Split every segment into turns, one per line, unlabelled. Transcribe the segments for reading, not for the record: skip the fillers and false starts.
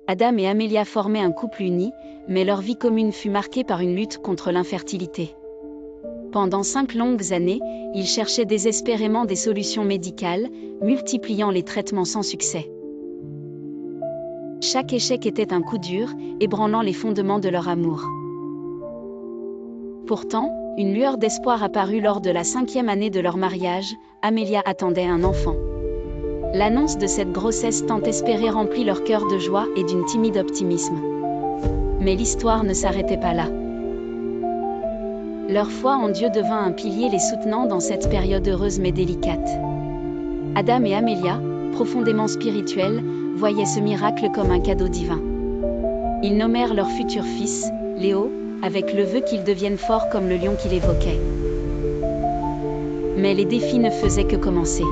Adam et Amelia formaient un couple uni, mais leur vie commune fut marquée par une lutte contre l'infertilité. Pendant 5 longues années, ils cherchaient désespérément des solutions médicales, multipliant les traitements sans succès. Chaque échec était un coup dur, ébranlant les fondements de leur amour. Pourtant, une lueur d'espoir apparut lors de la 5e année de leur mariage. Amelia attendait un enfant. L'annonce de cette grossesse tant espérée remplit leur cœur de joie et d'un timide optimisme. Mais l'histoire ne s'arrêtait pas là. Leur foi en Dieu devint un pilier les soutenant dans cette période heureuse mais délicate. Adam et Amelia, profondément spirituels, voyaient ce miracle comme un cadeau divin. Ils nommèrent leur futur fils, Léo, avec le vœu qu'il devienne fort comme le lion qu'il évoquait. Mais les défis ne faisaient que commencer.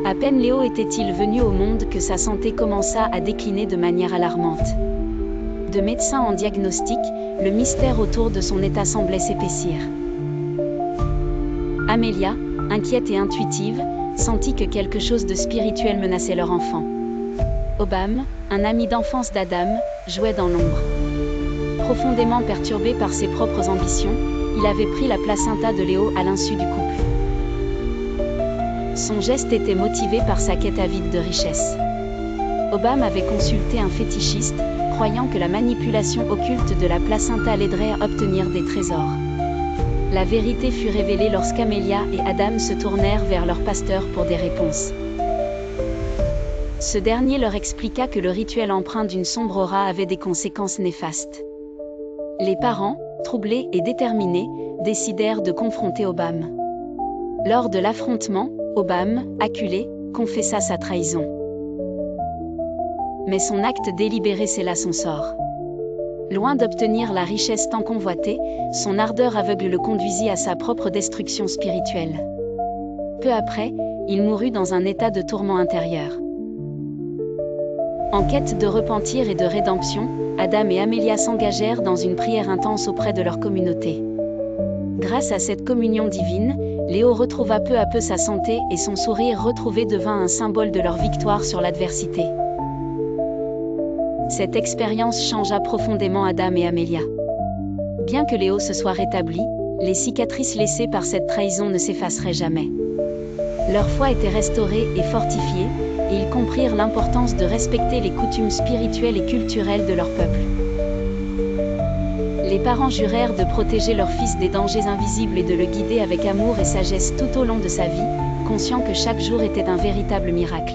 À peine Léo était-il venu au monde que sa santé commença à décliner de manière alarmante. De médecin en diagnostic, le mystère autour de son état semblait s'épaissir. Amelia, inquiète et intuitive, sentit que quelque chose de spirituel menaçait leur enfant. Obam, un ami d'enfance d'Adam, jouait dans l'ombre. Profondément perturbé par ses propres ambitions, il avait pris la placenta de Léo à l'insu du couple. Son geste était motivé par sa quête avide de richesse. Obam avait consulté un fétichiste, croyant que la manipulation occulte de la placenta l'aiderait à obtenir des trésors. La vérité fut révélée lorsqu'Amelia et Adam se tournèrent vers leur pasteur pour des réponses. Ce dernier leur expliqua que le rituel empreint d'une sombre aura avait des conséquences néfastes. Les parents, troublés et déterminés, décidèrent de confronter Obam. Lors de l'affrontement, Obam, acculé, confessa sa trahison. Mais son acte délibéré scella son sort. Loin d'obtenir la richesse tant convoitée, son ardeur aveugle le conduisit à sa propre destruction spirituelle. Peu après, il mourut dans un état de tourment intérieur. En quête de repentir et de rédemption, Adam et Amelia s'engagèrent dans une prière intense auprès de leur communauté. Grâce à cette communion divine, Léo retrouva peu à peu sa santé et son sourire retrouvé devint un symbole de leur victoire sur l'adversité. Cette expérience changea profondément Adam et Amelia. Bien que Léo se soit rétabli, les cicatrices laissées par cette trahison ne s'effaceraient jamais. Leur foi était restaurée et fortifiée, et ils comprirent l'importance de respecter les coutumes spirituelles et culturelles de leur peuple. Les parents jurèrent de protéger leur fils des dangers invisibles et de le guider avec amour et sagesse tout au long de sa vie, conscients que chaque jour était un véritable miracle.